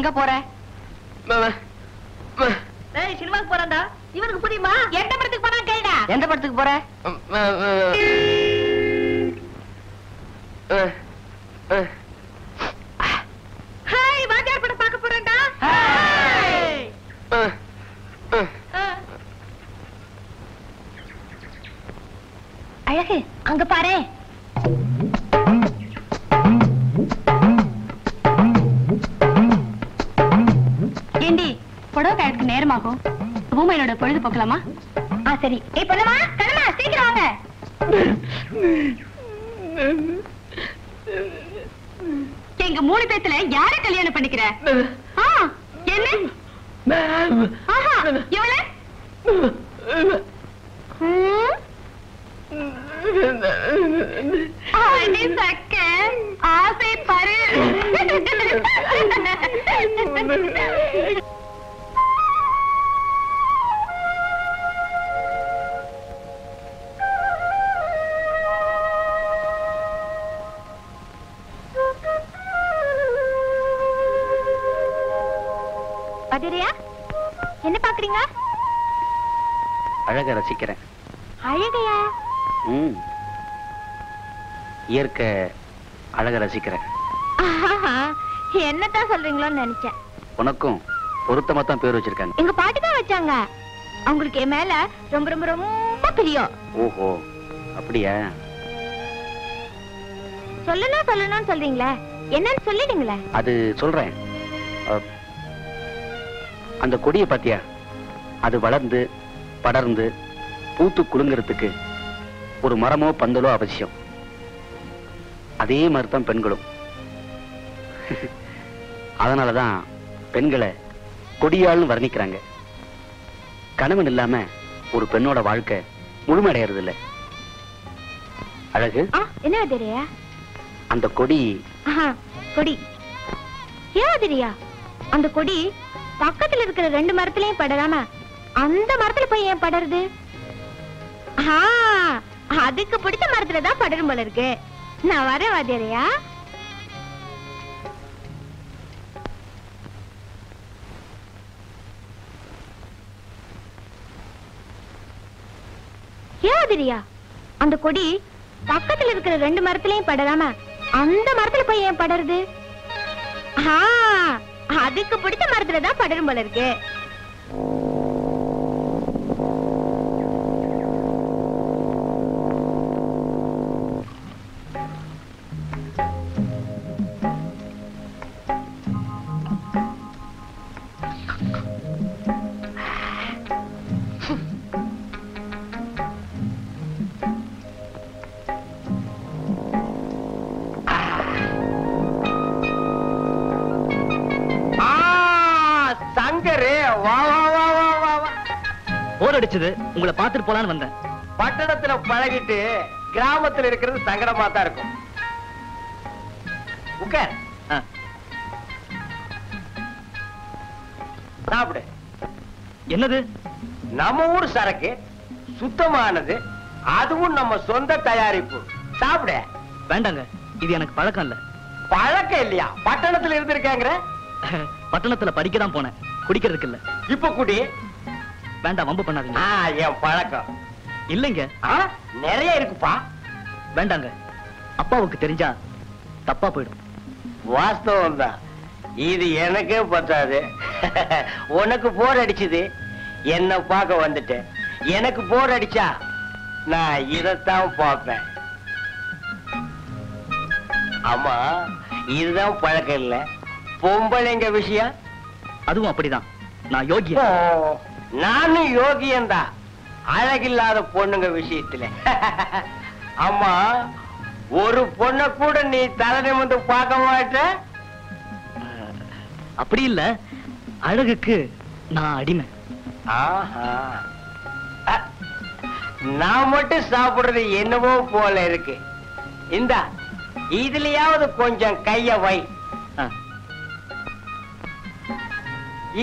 எங்க போற? சினிமாக்கு போறா. இவனுக்கு புரியுமா? எந்த படத்துக்கு போனா கேளுடா. எந்த படத்துக்கு போற? ஹாய், வாத்தியார் படம் பார்க்க போறேன்டா. அழகு, அங்க பாரு. ஏண்டி, புடவை காயத்துக்கு நேரமாகும். பூமையோட பொழுது போக்கலாமா? சரி. பொண்ணுமா, கண்ணமா, சீக்கிரம் வாங்க. எங்க 3 பேத்துல யார கல்யாணம் பண்ணிக்கிற? என்ன? இவள சக்க ஆசை பாரு. அதிரியா, என்ன பாக்குறீங்க? அழக ரசிக்கிறேன். அழகையா? இயற்கை அழக ரசிக்கிறேன். என்னதான் சொல்றீங்களோன்னு நினைச்சேன். உனக்கும் பொருத்தமா தான் பேர் வச்சிருக்காங்க. எங்க பாட்டி தான் வச்சாங்க. அவங்களுக்கு என் மேல ரொம்ப ரொம்ப ரொம்ப பிரியம். ஓஹோ, அப்படியா? சொல்லணும்னு சொல்றீங்களே, என்னன்னு சொல்லிடுங்களே. அது சொல்றேன். அந்த கொடியை பாத்தியா? அது வளர்ந்து படர்ந்து பூத்து குலுங்கிறதுக்கு ஒரு மரமோ பந்தலோ அவசியம். அதே மாதிரிதான் பெண்களும். அதனாலதான் பெண்களை கொடியாள்னு வர்ணிக்கிறாங்க. கணவன் இல்லாம ஒரு பெண்ணோட வாழ்க்கை முழுமையடைறது இல்ல. அழகு, என்ன தெரியா? அந்த கொடி கொடி ஏன் தெரியா? அந்த கொடி பக்கத்துல இருக்கிற 2 மரத்திலையும் படராம அந்த மரத்துல போய் ஏன் படருது? அதுக்கு பிடிச்ச மரத்துலதான் படரும் போல இருக்கு. நான் வரேன் வாத்தியாரையா. ஏன் தெரியா? அந்த கொடி பக்கத்துல இருக்கிற 2 மரத்திலையும் படராம அந்த மரத்துல போய் ஏன் படருது? அதுக்கு பிடிச்ச மரத்துலதான் படரும் போல இருக்கு. போர் அடிச்சது, உங்களை பார்த்துட்டு போலான்னு வந்தேன். பட்டணத்துல பழகிட்டு கிராமத்துல இருக்கிறது சங்கடமா தான் இருக்கும். உட்கார், சாப்பிடு. என்னது? நம்ம ஊர் சரக்கு, சுத்தமானது, அதுவும் நம்ம சொந்த தயாரிப்பு. சாப்பிட. வேண்டாங்க, இது எனக்கு பழக்கம் இல்ல. பழக்கம் இல்லையா? பட்டணத்துல இருந்திருக்காங்க. பட்டணத்துல படிக்கதான் போனேன், குடிக்கிறதுக்கு இல்ல. இப்ப குடி. வேண்டாம், வம்பு பண்ணாதீங்க. என் பழக்கம் இல்லைங்க. நிறைய இருக்குப்பா. வேண்டாங்க, அப்பாவுக்கு தெரிஞ்சா தப்பா போயிடும். வாஸ்தவம் தான். இது எனக்கே பத்தாது. உனக்கு போர் அடிச்சது, என்ன பார்க்க வந்துட்டேன். எனக்கு போர் அடிச்சா நான் இதத்தான் பார்ப்பேன். ஆமா, இதுதான் பழக்கம் இல்ல. பொம்பளைங்க விஷயம் அதுவும் அப்படிதான். நான் யோகியா. நானும் யோகியன்தான், அழகில்லாத பொண்ணுங்க விஷயத்துல. ஆமா, ஒரு பொண்ண கூட நீ தலை நிமிர்ந்து பார்க்க மாட்ட. அப்படி இல்ல, அழகுக்கு நான் அடிமை. நான் மட்டும் சாப்பிடுறது என்னவோ போல இருக்கு. இந்தா, இதுலயாவது கொஞ்சம் கைய வை.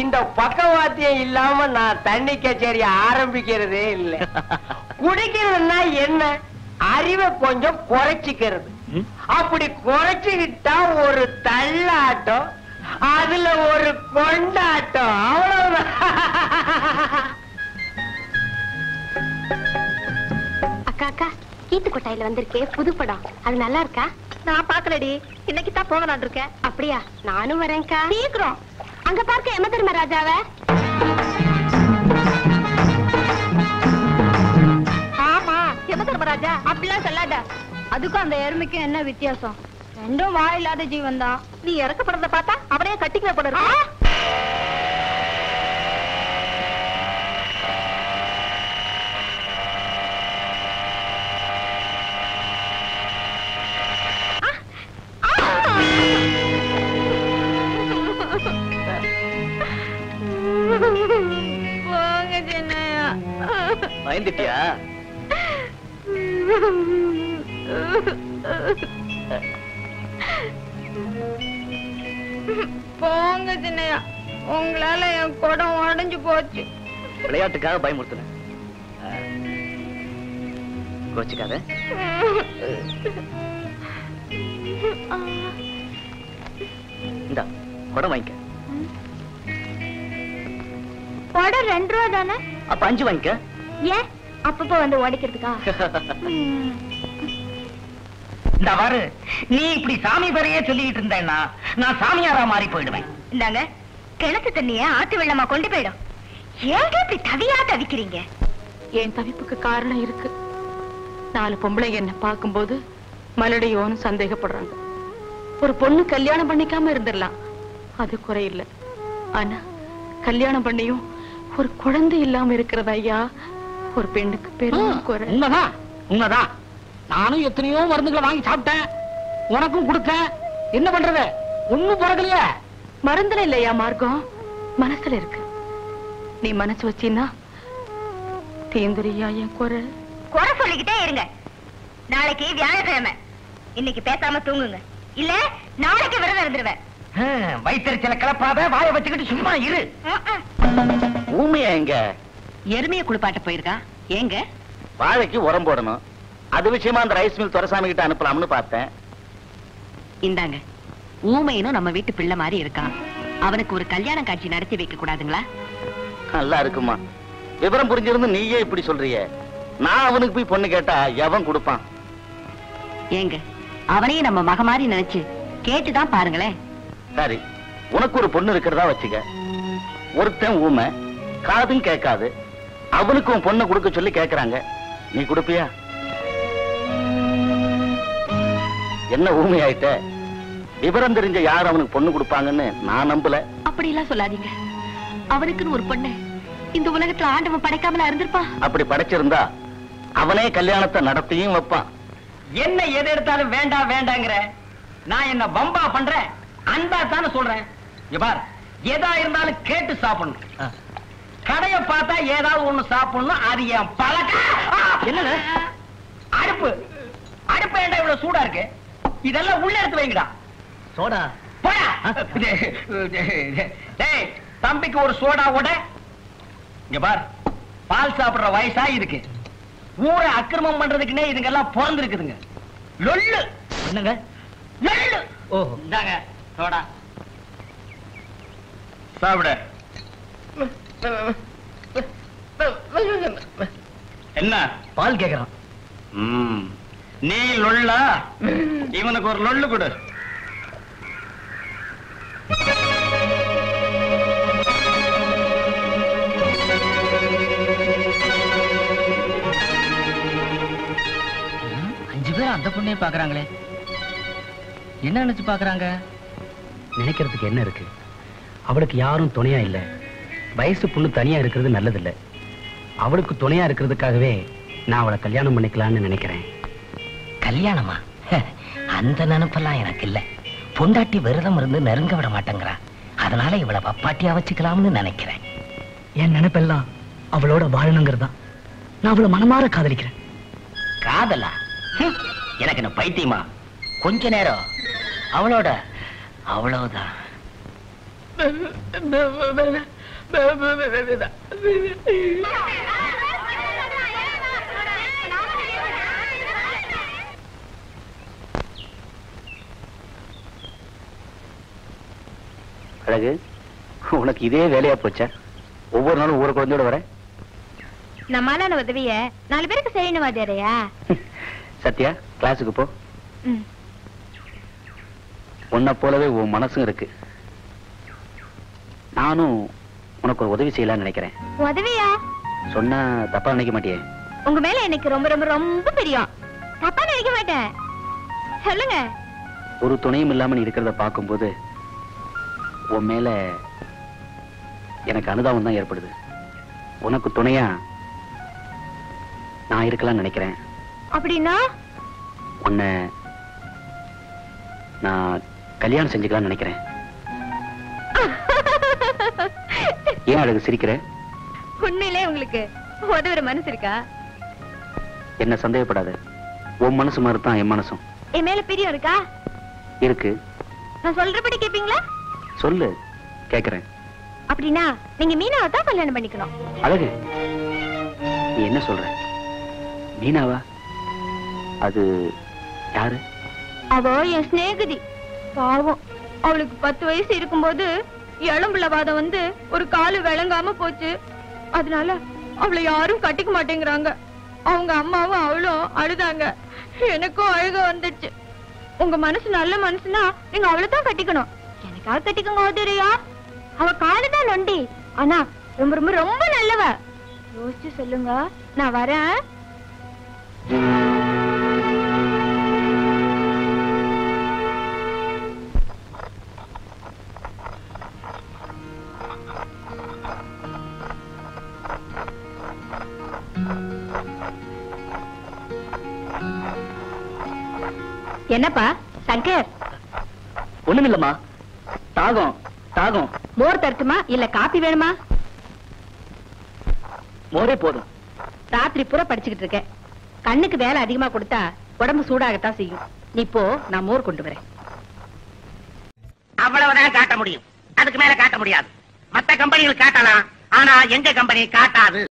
இந்த பக்கவாத்தியம் இல்லாம நான் தண்ணி கச்சேரி ஆரம்பிக்கிறதே இல்லை. குடிக்கிறதுனா என்ன? அறிவை கொஞ்சம் குறைச்சிக்கிறது. அப்படி குறைச்சுக்கிட்டா ஒரு தள்ளாட்டம் அதுல ஒரு கொண்டாட்டம், அவ்வளவுதான். அக்கா அக்கா, கீத்து கொட்டாயில வந்திருக்கே புது படம், அது நல்லா இருக்கா? நான் பாக்கலடி, இன்னைக்கு தான் போகலான் இருக்கேன். அப்படியா? நானும் வரேன்க்கா. சீக்கிரம் அங்க பார்க்க யம தர்மராஜாவ. ஆமா, யம தர்மராஜா. அப்படிலாம் சொல்லாத. அதுக்கும் அந்த எருமைக்கும் என்ன வித்தியாசம்? ரெண்டும் வாயில்லாத ஜீவன் தான். நீ இறக்கப்படுறத பார்த்தா அவனையே கட்டிக்க போட இருக்கு. பயந்துட்டியா? போங்க சின்னையா, உங்களால என் குடம் உடைஞ்சு போச்சு. விளையாட்டுக்காக பயமுறுத்தின, கோச்சிக்காத. இந்த குடம் வாங்கிக்க. குடம் 2 ரூபா தானே? அப்ப 5 வாங்கிக்க. ஏன் அப்பப்போ வந்து உடைக்கிறதுக்கா? இந்த பாரு, நீ இப்படி சாமி பேரையே சொல்லிட்டு இருந்தேன்னா நான் சாமியாரா மாறி போயிடுவேன். இந்தாங்க, கிணத்து தண்ணிய ஆத்து வெள்ளமா கொண்டு போயிடும். ஏங்க இப்படி தவியா தவிக்கிறீங்க? என் தவிப்புக்கு காரணம் இருக்கு. 4 பொம்பளைங்க என்ன பார்க்கும்போது மலடியோன்னு சந்தேகப்படுறாங்க. ஒரு பொண்ணு கல்யாணம் பண்ணிக்காம இருந்துடலாம், அது குறையில்லை. ஆனா கல்யாணம் பண்ணியும் ஒரு குழந்தை இல்லாம இருக்கிறது ஐயா ஒரு பெண்ணுக்கு பெரும் குறை. உண்மைதான், உண்மைதான். நானும் எத்தனையோ மருந்துகளை வாங்கி சாப்பிட்டேன், உனக்கும் கொடுத்தேன். என்ன பண்றது? ஒண்ணும் பிறக்கலையே. மருந்துல இல்லையா மார்க்கம், மனசுல இருக்கு. நீ மனசு வச்சீன்னா தீந்துரியா என் குறை. குறை சொல்லிக்கிட்டே இருங்க. நாளைக்கு வியாழக்கிழமை, இன்னைக்கு பேசாம தூங்குங்க, இல்ல நாளைக்கு விரதம் இருந்துருவேன். வயிற்றுச்சல கிளப்பாத, வாயை வச்சுக்கிட்டு சும்மா இரு. ஊமையா எங்க? எருமையை குளிப்பாட்ட போயிருக்கா. ஏங்க? வாழைக்கு உரம் போடணும், அது விஷயமா அந்த ரைஸ் மில் துரைசாமி கிட்ட அனுப்பலாம்னு பார்த்தேன். இந்தாங்க, ஊமையனும் நம்ம வீட்டு பிள்ளை மாதிரி இருக்கான். அவனுக்கு ஒரு கல்யாண காட்சி நடத்தி வைக்க கூடாதுங்களா? நல்லா இருக்குமா, விவரம் புரிஞ்சிருந்து நீயே இப்படி சொல்றிய. நான் அவனுக்கு போய் பொண்ணு கேட்டா எவன் கொடுப்பான்? ஏங்க, அவனையும் நம்ம மக மாதிரி நினைச்சு கேட்டுதான் பாருங்களேன். சரி, உனக்கு ஒரு பொண்ணு இருக்கிறதா வச்சுக்க. ஒருத்தன் ஊமை, காதும் கேட்காது, அவனுக்கும் பொண்ணை கொடுக்க சொல்லி கேட்கறாங்க. நீ கொடுப்பியா? என்ன ஊமை ஆயிட்ட? விவரம் தெரிஞ்ச யார் அவனுக்கு பொண்ணு கொடுப்பாங்கன்னு நான் நம்பல. அப்படி எல்லாம் சொல்லாதீங்க. அவனுக்குன்னு ஒரு பொண்ணு இந்த உலகத்துல ஆண்டவன் படைக்காமல இருந்திருப்பா. அப்படி படைச்சிருந்தா அவனே கல்யாணத்தை நடத்தியும் வைப்பான். என்ன எது எடுத்தாலும் வேண்டாம் வேண்டாங்கிற? நான் என்ன பம்பா பண்றேன்? அன்பா தானே சொல்றேன். பார், எதா இருந்தாலும் கேட்டு சாப்பிடணும். கடைய பார்த்தா ஏதாவது ஒண்ணு சாப்பிடணும், அது என் பழக்கம். என்ன அடுப்பு அடுப்பு ஏண்டா இவ்வளவு சூடா இருக்கு? இதெல்லாம் உள்ள எடுத்து வைங்கடா. சோடா போடா. டேய், தம்பிக்கு ஒரு சோடா ஓட. இங்க பார், பால் சாப்பிடுற வயசா இதுக்கு. ஊரை அக்கிரமம் பண்றதுக்குன்னே இதுங்கெல்லாம் பிறந்திருக்குதுங்க. லொல்லு. என்னங்க லொல்லு? ஓஹோ, இந்தாங்க சோடா சாப்பிட. என்ன பால் கேக்குறான்? நீ லொல்லா? இவனுக்கு ஒரு லொல்லு கொடு. அந்த பொண்ணே பாக்குறாங்களே, என்ன நினைச்சு பாக்குறாங்க? நினைக்கிறதுக்கு என்ன இருக்கு? அவளுக்கு யாரும் துணையா இல்ல. வயசு பொண்ணு தனியா இருக்கிறது நல்லதில்ல. அவளுக்கு துணையா இருக்கிறதுக்காகவே நான் அவளை கல்யாணம் பண்ணிக்கலாம்னு நினைக்கிறேன். கல்யாணமா? அந்த நினைப்பெல்லாம் எனக்கு இல்ல. பொண்டாட்டி விரதம் இருந்து நெருங்க விட மாட்டேங்கிறா. அதனால இவளை பப்பாட்டியா வச்சுக்கலாம்னு நினைக்கிறேன். என் நினைப்பெல்லாம் அவளோட வாழணுங்கிறதா. நான் அவளை மனமாற காதலிக்கிறேன். காதலா? எனக்கு என்ன பைத்தியமா? கொஞ்ச நேரம் அவளோட அவ்வளவுதான். அழகு, உனக்கு இதே வேலையா போச்சா? ஒவ்வொரு நாளும் ஒவ்வொரு குழந்தையோட வர. நம்மளான உதவிய 4 பேருக்கு செய்யணும் வாத்தியாரையா? சத்யா, கிளாஸுக்கு போ. உன்னை போலவே உன் மனசும் இருக்கு. நானும் உனக்கு ஒரு உதவி செய்யலாம்னு நினைக்கிறேன். உதவியா? சொன்னா தப்பா நினைக்க மாட்டியே? உங்க மேல எனக்கு ரொம்ப ரொம்ப ரொம்ப பிரியம். தப்பா நினைக்க மாட்டேன். சொல்லுங்க. ஒரு துணையும் இல்லாம நீ இருக்கிறத பார்க்கும்போது உன் மேல எனக்கு அனுதாபம் தான் ஏற்படுது. உனக்கு துணையா நான் இருக்கலாம்னு நினைக்கிறேன். அப்படின்னா உன்னை நான் கல்யாணம் செஞ்சுக்கலாம்னு நினைக்கிறேன். ஏன் அழகு சிரிக்கிற? உண்மையிலே உங்களுக்கு உதவுற மனசு இருக்கா? என்ன சந்தேகப்படாத, உன் மனசு மாதிரி தான் என் மனசும். என் மேல பிரியம் இருக்கா? இருக்கு. நான் சொல்றபடி கேப்பீங்களா? சொல்லு, கேக்குறேன். அப்படின்னா நீங்க மீனாவை தான் கல்யாணம் பண்ணிக்கணும். அழகு, நீ என்ன சொல்ற? மீனாவா? அது யாரு? அவ என் சிநேகிதி. பாவம், அவளுக்கு 10 வயசு இருக்கும்போது எலும்புலவாதம் வந்து ஒரு காலு விளங்காம போச்சு. அதனால அவளை யாரும் கட்டிக்க மாட்டேங்கிறாங்க. அவங்க அம்மாவும் அவளும் அழுதாங்க. எனக்கும் அழுக வந்துடுச்சு. உங்க மனசு நல்ல மனசுனா நீங்க அவளை தான் கட்டிக்கணும். எனக்காக கட்டிக்கோங்க ஓதுரியா. அவ காலுதான் நொண்டி, ஆனா ரொம்ப ரொம்ப ரொம்ப நல்லவ. யோசிச்சு சொல்லுங்க, நான் வரேன். என்னப்பா சங்கர்? ஒண்ணுமில்லம்மா, தாகம் தாகம். மோர் தரட்டுமா இல்ல காப்பி வேணுமா? மோரே போதும். ராத்திரி பூரா படிச்சுக்கிட்டு இருக்க. கண்ணுக்கு வேலை அதிகமா கொடுத்தா உடம்பு சூடாகத்தான் செய்யும். நீ போ, நான் மோர் கொண்டு வரேன். அவ்வளவுதான் காட்ட முடியும், அதுக்கு மேல காட்ட முடியாது. மத்த கம்பெனிகள் காட்டலாம், ஆனா எங்க கம்பெனி காட்டாது.